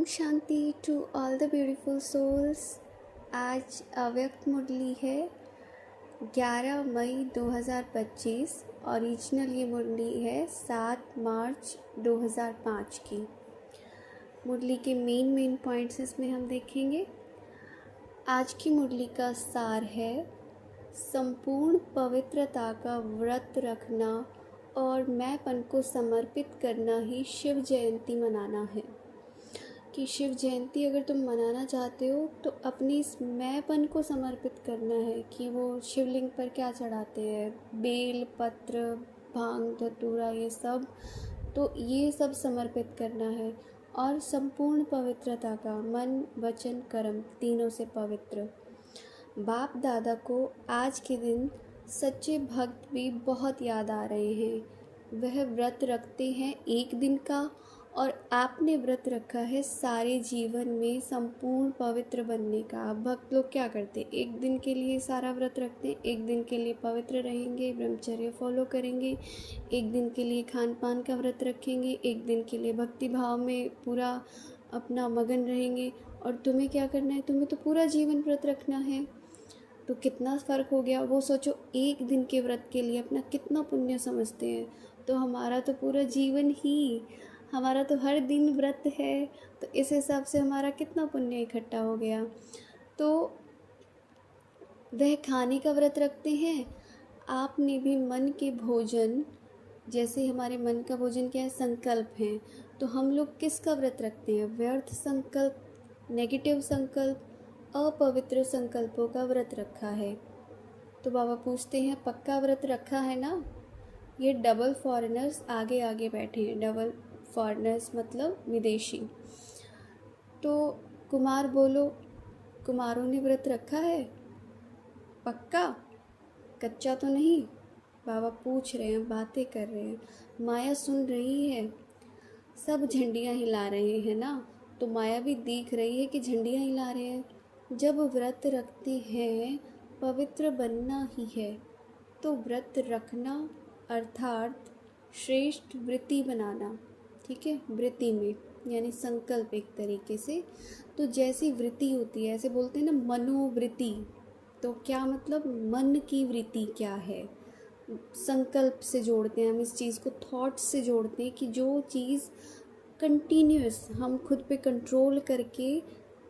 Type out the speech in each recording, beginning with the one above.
Om Shanti to all the beautiful souls. आज अव्यक्त मुरली है 11 मई 2025। Original ये मुरली है 7 मार्च 2005 की। मुरली के मेन पॉइंट्स इसमें हम देखेंगे। आज की मुरली का सार है संपूर्ण पवित्रता का व्रत रखना और मैंपन को समर्पित करना ही शिव जयंती मनाना है। कि शिव जयंती अगर तुम मनाना चाहते हो तो अपनी इस मैंपन को समर्पित करना है कि वो शिवलिंग पर क्या चढ़ाते हैं, बेल पत्र भांग धतूरा ये सब, तो ये सब समर्पित करना है। और संपूर्ण पवित्रता का मन वचन कर्म तीनों से पवित्र। बाप दादा को आज के दिन सच्चे भक्त भी बहुत याद आ रहे हैं। वह व्रत रखते हैं एक दिन का और आपने व्रत रखा है सारे जीवन में संपूर्ण पवित्र बनने का। भक्त लोग क्या करते, एक दिन के लिए सारा व्रत रखते हैं, एक दिन के लिए पवित्र रहेंगे, ब्रह्मचर्य फॉलो करेंगे, एक दिन के लिए खान पान का व्रत रखेंगे, एक दिन के लिए भक्ति भाव में पूरा अपना मगन रहेंगे। और तुम्हें क्या करना है, तुम्हें तो पूरा जीवन व्रत रखना है। तो कितना फ़र्क हो गया। वो सोचो एक दिन के व्रत के लिए अपना कितना पुण्य समझते हैं। तो हमारा तो पूरा जीवन ही, हमारा तो हर दिन व्रत है, तो इस हिसाब से हमारा कितना पुण्य इकट्ठा हो गया। तो वह खाने का व्रत रखते हैं। आपने भी मन के भोजन, जैसे हमारे मन का भोजन क्या है, संकल्प हैं, तो हम लोग किसका व्रत रखते हैं, व्यर्थ संकल्प, नेगेटिव संकल्प, अपवित्र संकल्पों का व्रत रखा है। तो बाबा पूछते हैं पक्का व्रत रखा है ना। ये डबल फॉरेनर्स आगे आगे बैठे हैं। डबल फॉरेनर्स मतलब विदेशी। तो कुमार बोलो, कुमारों ने व्रत रखा है पक्का, कच्चा तो नहीं। बाबा पूछ रहे हैं, बातें कर रहे हैं, माया सुन रही है, सब झंडियाँ हिला रहे हैं ना। तो माया भी देख रही है कि झंडियाँ हिला रहे हैं। जब व्रत रखते हैं पवित्र बनना ही है, तो व्रत रखना अर्थात श्रेष्ठ वृत्ति बनाना। ठीक है, वृत्ति में यानी संकल्प एक तरीके से। तो जैसी वृत्ति होती है, ऐसे बोलते हैं ना मनोवृत्ति। तो क्या मतलब, मन की वृत्ति क्या है, संकल्प से जोड़ते हैं हम इस चीज़ को, थॉट्स से जोड़ते हैं कि जो चीज़ कंटिन्यूस हम खुद पे कंट्रोल करके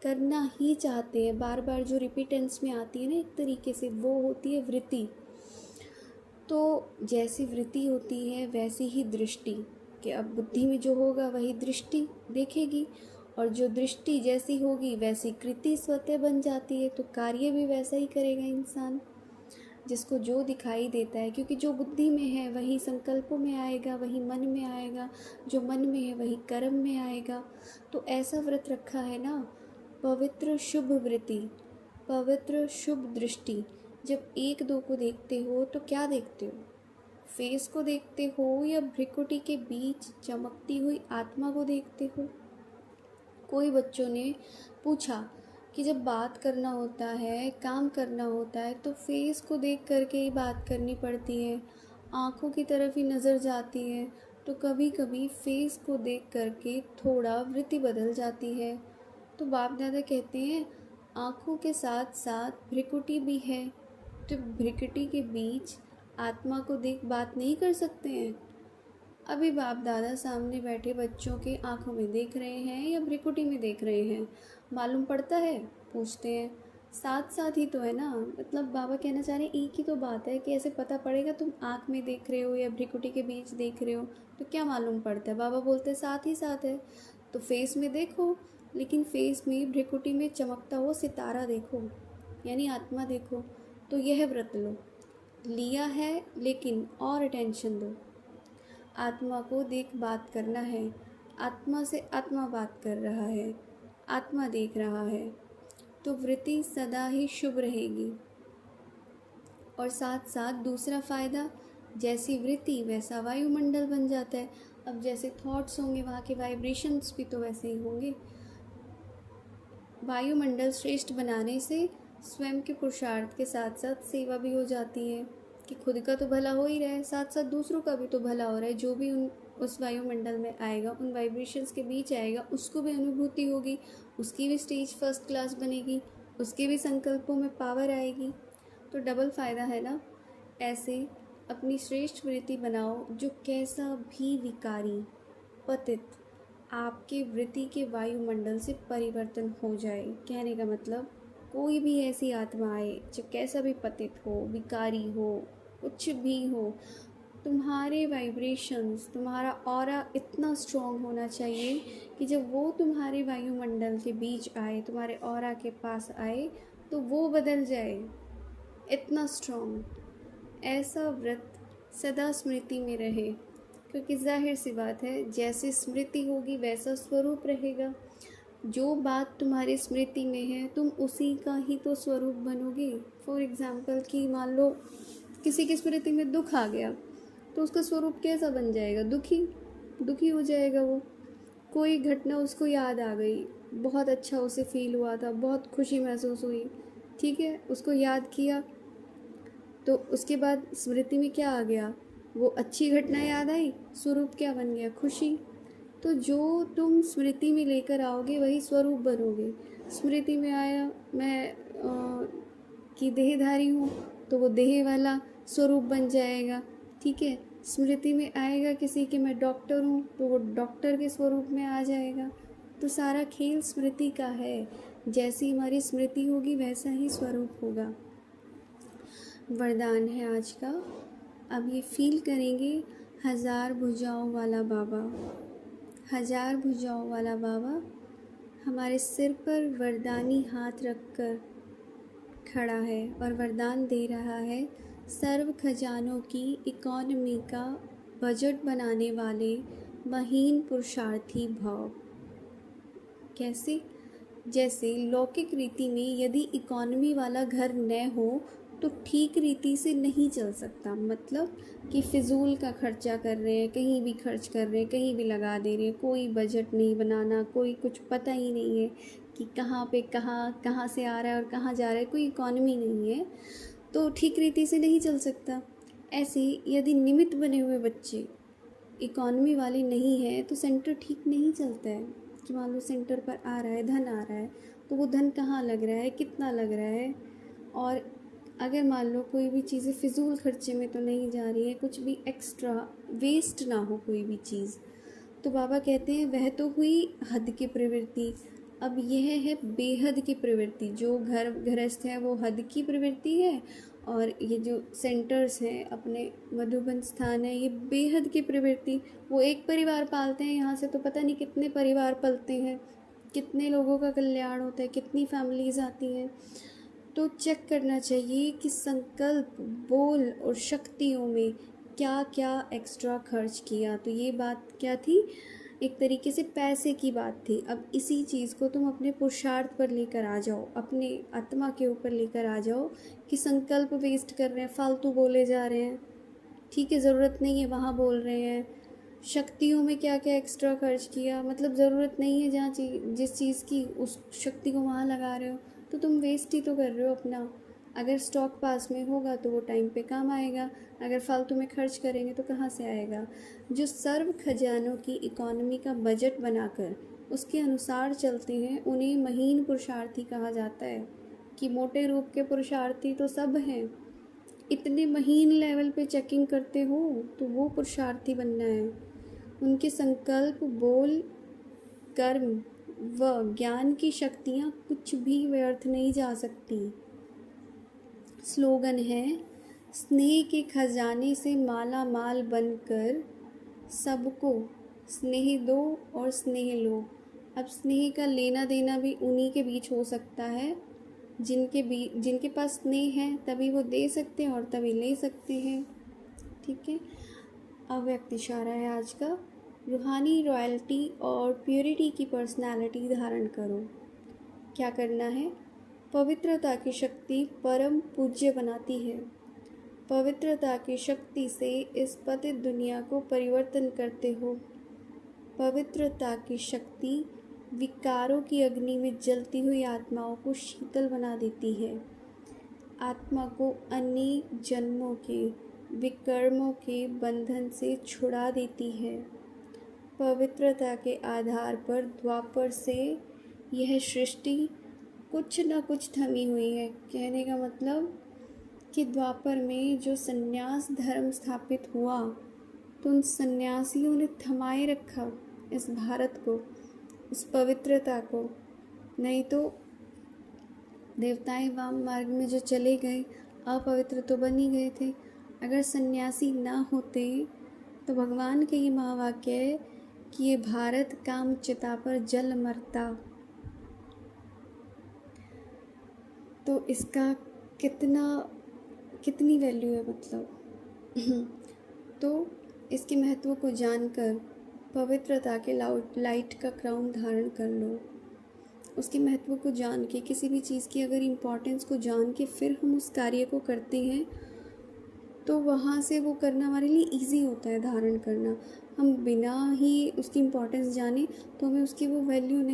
करना ही चाहते हैं, बार बार जो रिपीटेंस में आती है ना एक तरीके से, वो होती है वृत्ति। तो जैसी वृत्ति होती है वैसी ही दृष्टि, कि अब बुद्धि में जो होगा वही दृष्टि देखेगी, और जो दृष्टि जैसी होगी वैसी कृति स्वतः बन जाती है। तो कार्य भी वैसा ही करेगा इंसान, जिसको जो दिखाई देता है, क्योंकि जो बुद्धि में है वही संकल्पों में आएगा, वही मन में आएगा, जो मन में है वही कर्म में आएगा। तो ऐसा व्रत रखा है ना, पवित्र शुभ वृत्ति, पवित्र शुभ दृष्टि। जब एक दो को देखते हो तो क्या देखते हो, फेस को देखते हो या भ्रिकुटी के बीच चमकती हुई आत्मा को देखते हो। कोई बच्चों ने पूछा कि जब बात करना होता है, काम करना होता है, तो फेस को देख करके ही बात करनी पड़ती है, आँखों की तरफ ही नज़र जाती है। तो कभी कभी फेस को देख करके थोड़ा वृत्ति बदल जाती है। तो बाप दादा कहते हैं आँखों के साथ साथ भ्रिकुटी भी है, तो भ्रिकुटी के बीच आत्मा को देख बात नहीं कर सकते हैं। अभी बाप दादा सामने बैठे बच्चों के आंखों में देख रहे हैं या भ्रिकुटी में देख रहे हैं, मालूम पड़ता है, पूछते हैं। साथ साथ ही तो है ना, मतलब बाबा कहना चाह रहे हैं एक ही तो बात है कि ऐसे पता पड़ेगा तुम आँख में देख रहे हो या भ्रिकुटी के बीच देख रहे हो, तो क्या मालूम पड़ता है। बाबा बोलते हैं साथ ही साथ है। तो फेस में देखो, लेकिन फेस में भ्रिकुटी में चमकता हुआ सितारा देखो, यानी आत्मा देखो। तो यह व्रत लो, लिया है लेकिन और अटेंशन दो। आत्मा को देख बात करना है, आत्मा से आत्मा बात कर रहा है, आत्मा देख रहा है, तो वृत्ति सदा ही शुभ रहेगी। और साथ साथ दूसरा फ़ायदा, जैसी वृत्ति वैसा वायुमंडल बन जाता है। अब जैसे थॉट्स होंगे वहाँ के वाइब्रेशंस भी तो वैसे ही होंगे। वायुमंडल श्रेष्ठ बनाने से स्वयं के पुरुषार्थ के साथ साथ सेवा भी हो जाती है, कि खुद का तो भला हो ही रहा है, साथ साथ दूसरों का भी तो भला हो रहा है, जो भी उन उस वायुमंडल में आएगा, उन वाइब्रेशंस के बीच आएगा, उसको भी अनुभूति होगी, उसकी भी स्टेज फर्स्ट क्लास बनेगी, उसके भी संकल्पों में पावर आएगी। तो डबल फ़ायदा है ना। ऐसे अपनी श्रेष्ठ वृत्ति बनाओ जो कैसा भी विकारी पतित आपके वृत्ति के वायुमंडल से परिवर्तन हो जाए। कहने का मतलब कोई भी ऐसी आत्मा आए जो कैसा भी पतित हो, विकारी हो, कुछ भी हो, तुम्हारे वाइब्रेशंस, तुम्हारा ऑरा इतना स्ट्रॉन्ग होना चाहिए कि जब वो तुम्हारे वायुमंडल के बीच आए, तुम्हारे ऑरा के पास आए, तो वो बदल जाए। इतना स्ट्रॉन्ग ऐसा व्रत सदा स्मृति में रहे, क्योंकि जाहिर सी बात है जैसे स्मृति होगी वैसा स्वरूप रहेगा। जो बात तुम्हारी स्मृति में है तुम उसी का ही तो स्वरूप बनोगे। फॉर एग्ज़ाम्पल कि मान लो किसी की स्मृति में दुख आ गया तो उसका स्वरूप कैसा बन जाएगा? दुखी, दुखी हो जाएगा वो। कोई घटना उसको याद आ गई, बहुत अच्छा उसे फील हुआ था, बहुत खुशी महसूस हुई, ठीक है, उसको याद किया, तो उसके बाद स्मृति में क्या आ गया? वो अच्छी घटना याद आई, स्वरूप क्या बन गया? खुशी। तो जो तुम स्मृति में लेकर आओगे वही स्वरूप बनोगे। स्मृति में आया मैं कि देहधारी हूँ, तो वो देह वाला स्वरूप बन जाएगा, ठीक है। स्मृति में आएगा किसी के मैं डॉक्टर हूँ, तो वो डॉक्टर के स्वरूप में आ जाएगा। तो सारा खेल स्मृति का है। जैसी हमारी स्मृति होगी वैसा ही स्वरूप होगा। वरदान है आज का। अब ये फील करेंगे, 1000 भुजाओं वाला बाबा, 1000 भुजाओं वाला बाबा हमारे सिर पर वरदानी हाथ रखकर खड़ा है और वरदान दे रहा है, सर्व खजानों की इकोनॉमी का बजट बनाने वाले महीन पुरुषार्थी भव। कैसे? जैसे लौकिक रीति में यदि इकोनॉमी वाला घर न हो तो ठीक रीति से नहीं चल सकता। मतलब कि फ़िज़ूल का खर्चा कर रहे हैं, कहीं भी खर्च कर रहे हैं, कहीं भी लगा दे रहे हैं, कोई बजट नहीं बनाना, कोई कुछ पता ही नहीं है कि कहाँ पे कहाँ से आ रहा है और कहाँ जा रहा है, कोई इकोनॉमी नहीं है, तो ठीक रीति से नहीं चल सकता। ऐसे यदि निमित्त बने हुए बच्चे इकोनॉमी वाले नहीं है तो सेंटर ठीक नहीं चलता है। कि मान लो सेंटर पर आ रहा है, धन आ रहा है, तो वो धन कहाँ लग रहा है, कितना लग रहा है, और अगर मान लो कोई भी चीज़ें फ़िज़ूल खर्चे में तो नहीं जा रही है, कुछ भी एक्स्ट्रा वेस्ट ना हो कोई भी चीज़, तो बाबा कहते हैं वह तो हुई हद की प्रवृत्ति। अब यह है बेहद की प्रवृत्ति। जो गृहस्थ है वो हद की प्रवृत्ति है, और ये जो सेंटर्स हैं अपने मधुबन स्थान है, ये बेहद की प्रवृत्ति। वो एक परिवार पालते हैं, यहाँ से तो पता नहीं कितने परिवार पलते हैं, कितने लोगों का कल्याण होता है, कितनी फैमिलीज़ आती हैं। तो चेक करना चाहिए कि संकल्प, बोल और शक्तियों में क्या क्या एक्स्ट्रा खर्च किया। तो ये बात क्या थी? एक तरीके से पैसे की बात थी। अब इसी चीज़ को तुम अपने पुरुषार्थ पर लेकर आ जाओ, अपने आत्मा के ऊपर लेकर आ जाओ कि संकल्प वेस्ट कर रहे हैं, फालतू बोले जा रहे हैं, ठीक है, ज़रूरत नहीं है वहाँ बोल रहे हैं। शक्तियों में क्या क्या एक्स्ट्रा खर्च किया, मतलब ज़रूरत नहीं है जहाँ जिस चीज़ की उस शक्ति को वहाँ लगा रहे हो, तो तुम वेस्ट ही तो कर रहे हो अपना। अगर स्टॉक पास में होगा तो वो टाइम पे काम आएगा, अगर फालतू में खर्च करेंगे तो कहाँ से आएगा। जो सर्व खजानों की इकोनॉमी का बजट बनाकर उसके अनुसार चलते हैं उन्हें महीन पुरुषार्थी कहा जाता है। कि मोटे रूप के पुरुषार्थी तो सब हैं, इतने महीन लेवल पे चेकिंग करते हो तो वो पुरुषार्थी बनना है। उनके संकल्प, बोल, कर्म व ज्ञान की शक्तियाँ कुछ भी व्यर्थ नहीं जा सकती। स्लोगन है, स्नेह के खजाने से माला माल बनकर सबको स्नेह दो और स्नेह लो। अब स्नेह का लेना देना भी उन्हीं के बीच हो सकता है जिनके पास स्नेह है, तभी वो दे सकते हैं और तभी ले सकते हैं, ठीक है। अव्यक्त इशारा है आज का। रूहानी रॉयल्टी और प्योरिटी की पर्सनालिटी धारण करो। क्या करना है? पवित्रता की शक्ति परम पूज्य बनाती है। पवित्रता की शक्ति से इस पतित दुनिया को परिवर्तन करते हो। पवित्रता की शक्ति विकारों की अग्नि में जलती हुई आत्माओं को शीतल बना देती है। आत्मा को अनेक जन्मों के विकर्मों के बंधन से छुड़ा देती है। पवित्रता के आधार पर द्वापर से यह सृष्टि कुछ न कुछ थमी हुई है। कहने का मतलब कि द्वापर में जो संन्यास धर्म स्थापित हुआ तो उन सन्यासियों ने थमाए रखा इस भारत को, इस पवित्रता को। नहीं तो देवताएं वाम मार्ग में जो चले गए अपवित्र तो बन ही गए थे। अगर सन्यासी ना होते तो भगवान के ये महावाक्य है कि ये भारत काम चिता पर जल मरता। तो इसका कितनी वैल्यू है मतलब। तो इसके महत्व को जानकर पवित्रता के लाइट का क्राउन धारण कर लो। उसके महत्व को जान के, किसी भी चीज़ की अगर इम्पोर्टेंस को जान के फिर हम उस कार्य को करते हैं तो वहाँ से वो करना हमारे लिए इजी होता है, धारण करना। हम बिना ही उसकी इम्पोर्टेंस जाने तो हमें उसकी वो वैल्यू नहीं